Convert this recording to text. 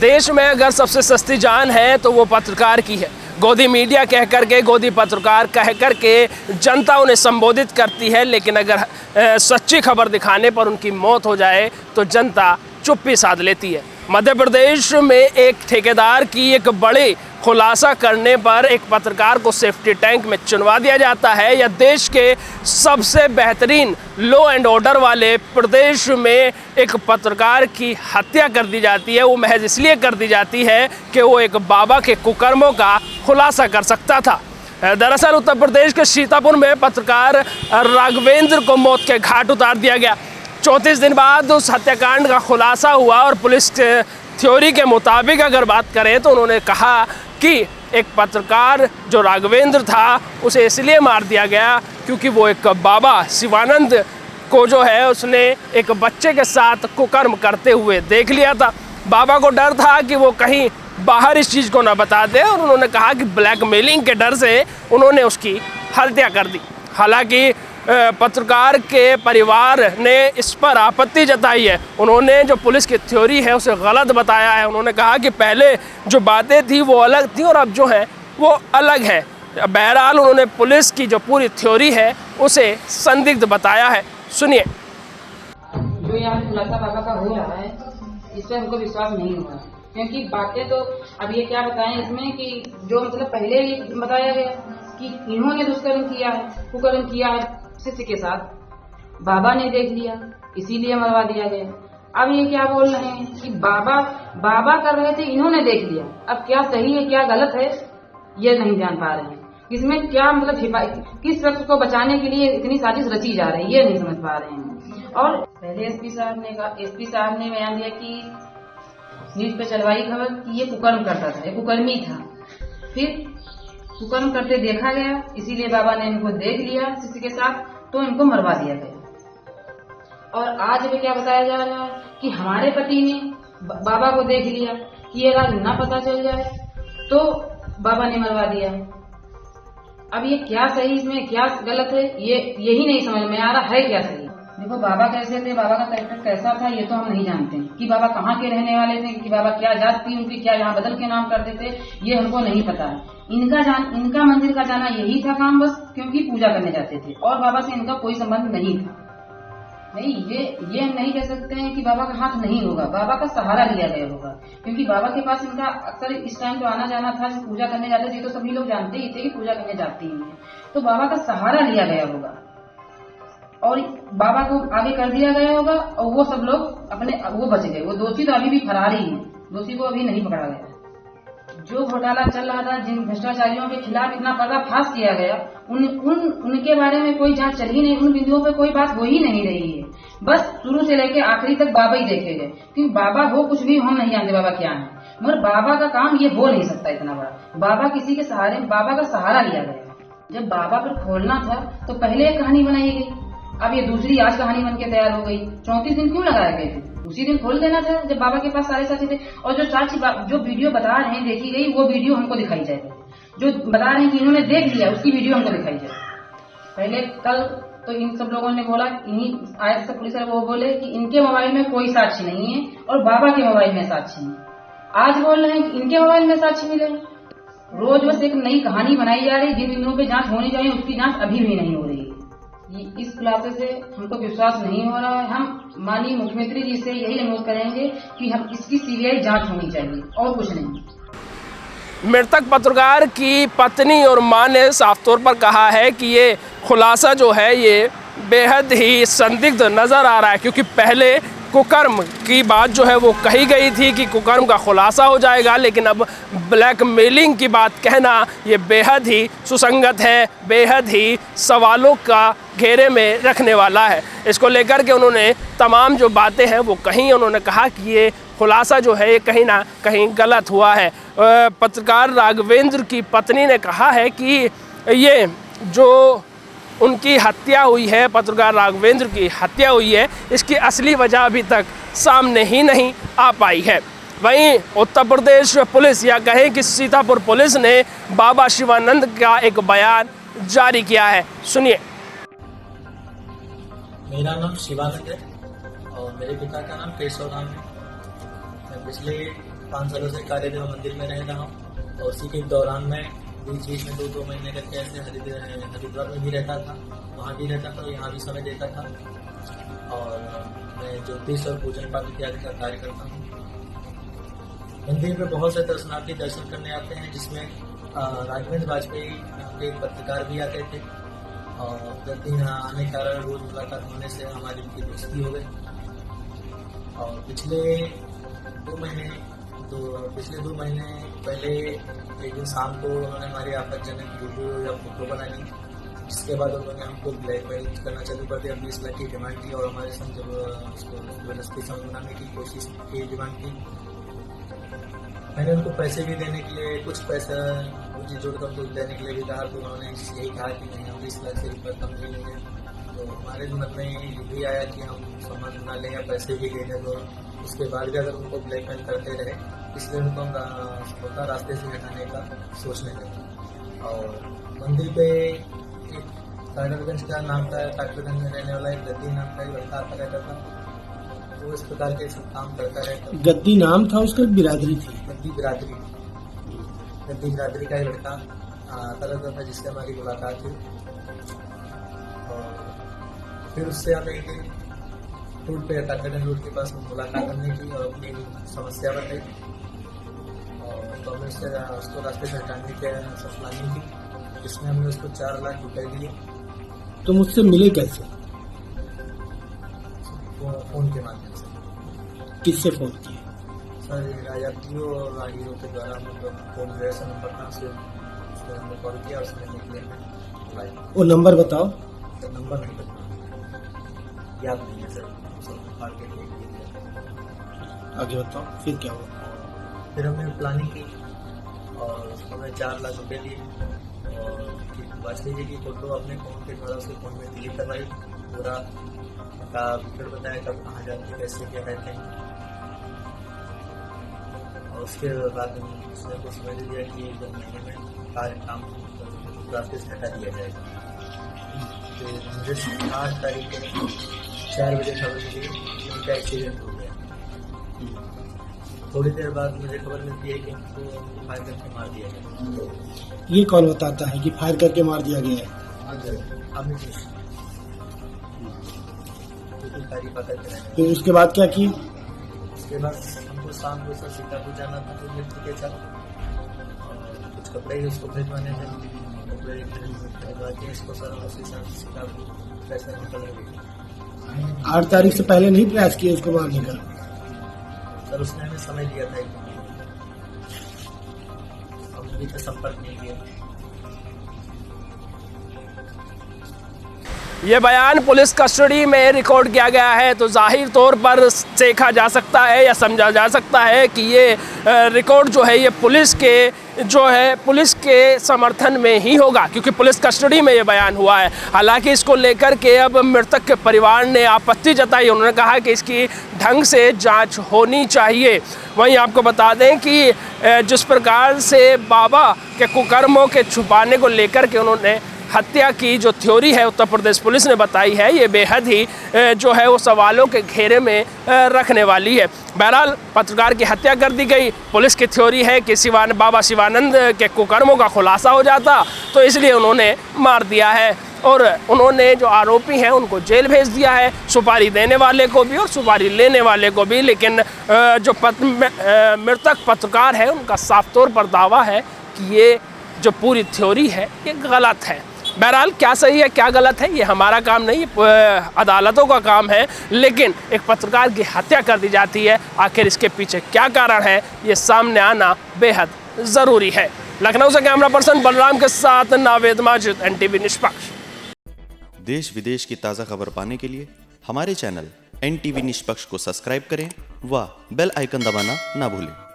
देश में अगर सबसे सस्ती जान है तो वो पत्रकार की है। गोदी मीडिया कह करके, गोदी पत्रकार कह करके जनता उन्हें संबोधित करती है, लेकिन अगर सच्ची खबर दिखाने पर उनकी मौत हो जाए तो जनता चुप्पी साध लेती है। मध्य प्रदेश में एक ठेकेदार की एक बड़ी खुलासा करने पर एक पत्रकार को सेफ्टी टैंक में चुनवा दिया जाता है, या देश के सबसे बेहतरीन लॉ एंड ऑर्डर वाले प्रदेश में एक पत्रकार की हत्या कर दी जाती है। वो महज इसलिए कर दी जाती है कि वो एक बाबा के कुकर्मों का खुलासा कर सकता था। दरअसल उत्तर प्रदेश के सीतापुर में पत्रकार राघवेंद्र को मौत के घाट उतार दिया गया। 34 दिन बाद उस हत्याकांड का खुलासा हुआ और पुलिस के थ्योरी के मुताबिक अगर बात करें तो उन्होंने कहा कि एक पत्रकार जो राघवेंद्र था उसे इसलिए मार दिया गया क्योंकि वो एक बाबा शिवानंद को जो है उसने एक बच्चे के साथ कुकर्म करते हुए देख लिया था। बाबा को डर था कि वो कहीं बाहर इस चीज़ को ना बता दे, और उन्होंने कहा कि ब्लैकमेलिंग के डर से उन्होंने उसकी हत्या कर दी। हालांकि पत्रकार के परिवार ने इस पर आपत्ति जताई है। उन्होंने जो पुलिस की थ्योरी है उसे गलत बताया है। उन्होंने कहा कि पहले जो बातें थी वो अलग थी और अब जो है वो अलग है। बहरहाल उन्होंने पुलिस की जो पूरी थ्योरी है उसे संदिग्ध बताया है। सुनिए। जो यहाँ खुलासा बाबा का हो रहा है इस पर हमको विश्वास नहीं हो रहा, क्योंकि बातें तो अब ये क्या बताएं इसमें कि जो मतलब पहले ही बताया गया कि इन्होंने दुष्कर्म किया है, कुकर्म किया है शिष्य के साथ, बाबा ने देख लिया इसीलिए मरवा दिया गया। अब ये क्या बोल रहे हैं कि बाबा कर रहे थे, इन्होंने देख लिया। अब क्या सही है क्या गलत है ये नहीं जान पा रहे हैं। इसमें क्या मतलब किस शख्स को बचाने के लिए इतनी साजिश रची जा रही है ये नहीं समझ पा रहे हैं। और पहले एसपी साहब ने बयान दिया कि न्यूज पे चलवाई खबर कि ये कुकर्म करता था, ये कुकर्मी था। फिर कुकर्म करते देखा गया इसीलिए बाबा ने इनको देख लिया शिष्य के साथ तो इनको मरवा दिया गया। और आज भी क्या बताया जा रहा है कि हमारे पति ने बाबा को देख लिया कि ये राज ना पता चल जाए तो बाबा ने मरवा दिया। अब ये क्या सही इसमें क्या गलत है ये यही नहीं समझ में आ रहा है क्या सही। देखो बाबा कैसे थे, बाबा का कैरेक्टर कैसा था ये तो हम नहीं जानते कि बाबा कहाँ के रहने वाले थे, कि बाबा क्या जात थी उनकी, क्या यहाँ बदल के नाम करते थे ये हमको नहीं पता है। इनका मंदिर का जाना यही था काम बस, क्योंकि पूजा करने जाते थे और बाबा से इनका कोई संबंध नहीं था। नहीं ये हम नहीं कह सकते हैं कि बाबा का हाथ नहीं होगा, बाबा का सहारा लिया गया होगा, क्योंकि बाबा के पास इनका अक्सर इस टाइम तो आना जाना था। पूजा करने जाते थे तो सभी लोग जानते ही थे कि पूजा करने जाती ही है, तो बाबा का सहारा लिया गया होगा और बाबा को आगे कर दिया गया होगा और वो सब लोग वो बच गए। वो दोषी तो अभी भी फरार ही है, दोषी को अभी नहीं पकड़ा गया। जो घोटाला चल रहा था, जिन भ्रष्टाचारियों के खिलाफ इतना पर्दाफाश किया गया उनके बारे में कोई जांच चल ही नहीं, उन बिंदुओं पे कोई बात हो ही नहीं रही है। बस शुरू से लेके आखिरी तक बाबा ही देखे गए, क्योंकि बाबा हो कुछ भी हम नहीं जानते बाबा क्या है, मगर बाबा का काम ये हो नहीं सकता इतना बड़ा। बाबा किसी के सहारे, बाबा का सहारा लिया गया। जब बाबा पर खोलना था तो पहले एक कहानी बनाई गई, अब ये दूसरी आज कहानी बन के तैयार हो गई। 34 दिन क्यों लगाए गए थे? उसी दिन खोल देना था जब बाबा के पास सारे साथी थे। और जो साक्षी जो वीडियो बता रहे हैं देखी गई वो वीडियो हमको दिखाई जाए, जो बता रहे हैं कि इन्होंने देख लिया उसकी वीडियो हमको दिखाई जाए। पहले कल तो इन सब लोगों ने बोला, इन्हीं आए सब पुलिस वो बोले कि इनके मोबाइल में कोई साक्षी नहीं है और बाबा के मोबाइल में साक्षी है। आज बोल रहे हैं कि इनके मोबाइल में साक्षी मिले। रोज बस एक नई कहानी बनाई जा रही, जिन बिंदुओं पे जांच होनी चाहिए उसकी जांच अभी भी नहीं हो रही है। इस खुलासे से हमको विश्वास नहीं हो रहा है। हम माननीय मुख्यमंत्री जी से यही अनुरोध करेंगे कि हम इसकी सीबीआई जांच होनी चाहिए और कुछ नहीं। मृतक पत्रकार की पत्नी और मां ने साफ तौर पर कहा है कि ये खुलासा जो है ये बेहद ही संदिग्ध नज़र आ रहा है, क्योंकि पहले कुकर्म की बात जो है वो कही गई थी कि कुकर्म का खुलासा हो जाएगा, लेकिन अब ब्लैकमेलिंग की बात कहना ये बेहद ही सुसंगत है, बेहद ही सवालों का घेरे में रखने वाला है। इसको लेकर के उन्होंने तमाम जो बातें हैं वो कहीं, उन्होंने कहा कि ये खुलासा जो है ये कहीं ना कहीं गलत हुआ है। पत्रकार राघवेंद्र की पत्नी ने कहा है कि ये जो उनकी हत्या हुई है, पत्रकार राघवेंद्र की हत्या हुई है, इसकी असली वजह अभी तक सामने ही नहीं आ पाई है। वहीं उत्तर प्रदेश पुलिस या कहें कि सीतापुर पुलिस ने बाबा शिवानंद का एक बयान जारी किया है। सुनिए। मेरा नाम शिवानंद है और मेरे पिता का नाम केशव राम है। मैं पिछले 5 सालों से कार्यदेव मंदिर में रह रहा हूँ और उसी के दौरान में बीच में 2 महीने करके ऐसे हरिद्वार में भी रहता था, वहाँ भी रहता था, यहाँ भी समय देता था और मैं ज्योतिष और पूजन पाठ इत्यादि का कार्य करता हूँ। मंदिर में बहुत से दर्शनार्थी दर्शन करने आते हैं, जिसमें राघवेंद्र वाजपेयी के एक पत्रकार भी आते थे और प्रतिदिन आने के कारण रोज मुलाकात होने से हमारी उनकी दोस्ती हो गई। और पिछले 2 महीने पहले एक दिन शाम को उन्होंने हमारी आपत्तिजनक वीडियो या फोटो बना ली, जिसके बाद उन्होंने हमको ब्लैकमेल करना चालू कर दिया। 20 लाख की डिमांड की और हमारे संग जब उसको जबरदस्ती समझाने की कोशिश की, डिमांड की। मैंने उनको पैसे भी देने के लिए कुछ पैसा मुझे जोड़कर कुछ देने के लिए भी कहा, तो उन्होंने यही कहा कि नहीं, हम 20 लाख से रुपये कम नहीं लेंगे। तो हमारे मन में ये भी आया कि हम समझ ना लें या पैसे भी ले लें, तो उसके बाद भी अगर उनको ब्लैकमेल करते रहे, इसलिए उनको हम रास्ते से हटाने का सोचने लगे। और मंदिर पे एक टाकरगंज का नाम था, टाकरगंज में रहने वाला एक गद्दी नाम का लड़का आता रहता था, वो इस प्रकार के सब काम करता रहता। गद्दी नाम था उसका, बिरादरी थी? गद्दी बिरादरी का एक लड़का आता रहता था, जिससे हमारी मुलाकात हुई। और फिर उससे हमें एक रोड पे टाकरगंज रोड के पास मुलाकात करने की और अपनी समस्या बताई और तो हमने उसको रास्ते से हटाने की सब प्लानिंग की, जिसमें हमने उसको 4 लाख रुपए दिए। तो मुझसे मिले कैसे? फोन के माध्यम से। किससे फोन किए? सर राजा पीओ और राहीरो के द्वारा मतलब फोन जो ऐसा नंबर था, उससे हमने कॉल किया, उसने निकले बुलाया। वो नंबर बताओ। तो नंबर नहीं बता, याद नहीं है सर, मार्केट में। आगे बताओ, फिर क्या हुआ? फिर हमने प्लानिंग की और हमें 4 लाख रुपए दिए और वाजपेयी जी की फोटो अपने फोन के द्वारा उसके फोन में डिलीट करवाई, पूरा का विकेट बताया कब कहाँ जाते हैं, कैसे क्या रहते हैं। और उसके बाद उसने को समझ दिया कि 1-2 महीने में काम रास्ते से हटा दिया जाएगा। फिर मुझे 8 तारीख को 4 बजे खबर मिली उनका एक्सीडेंट हो गया। थोड़ी देर बाद मुझे खबर मिलती है कि उनको फायर करके मार दिया गया। ये कौन बताता है कि फायर करके मार दिया गया है? फिर उसके बाद क्या किए? उसके बाद हमको शाम को सर सीतापुर जाना था, तो मित्र के साथ कुछ कपड़े ही उसको भिजवाने थे, कपड़े भिजवा के इसको सर उसी साथ सीतापुर पैसा निकल गया। 8 तारीख से पहले नहीं प्रयास किए उसको मारने का? सर उसने हमें समय दिया था, हम अभी तक संपर्क नहीं किया। ये बयान पुलिस कस्टडी में रिकॉर्ड किया गया है, तो जाहिर तौर पर देखा जा सकता है या समझा जा सकता है कि ये रिकॉर्ड जो है ये पुलिस के समर्थन में ही होगा, क्योंकि पुलिस कस्टडी में ये बयान हुआ है। हालांकि इसको लेकर के अब मृतक के परिवार ने आपत्ति जताई, उन्होंने कहा कि इसकी ढंग से जांच होनी चाहिए। वहीं आपको बता दें कि जिस प्रकार से बाबा के कुकर्मों के छुपाने को लेकर के उन्होंने हत्या की जो थ्योरी है उत्तर प्रदेश पुलिस ने बताई है, ये बेहद ही जो है वो सवालों के घेरे में रखने वाली है। बहरहाल पत्रकार की हत्या कर दी गई। पुलिस की थ्योरी है कि बाबा शिवानंद के कुकर्मों का खुलासा हो जाता, तो इसलिए उन्होंने मार दिया है और उन्होंने जो आरोपी हैं उनको जेल भेज दिया है, सुपारी देने वाले को भी और सुपारी लेने वाले को भी। लेकिन जो मृतक पत्रकार है उनका साफ तौर पर दावा है कि ये जो पूरी थ्योरी है ये गलत है। बहरहाल क्या सही है क्या गलत है ये हमारा काम नहीं, अदालतों का काम है। लेकिन एक पत्रकार की हत्या कर दी जाती है, आखिर इसके पीछे क्या कारण है ये सामने आना बेहद ज़रूरी है। लखनऊ से कैमरा पर्सन बलराम के साथ नावेद माजिद, NTV निष्पक्ष। देश विदेश की ताज़ा खबर पाने के लिए हमारे चैनल NTV निष्पक्ष को सब्सक्राइब करें व बेल आइकन दबाना ना भूलें।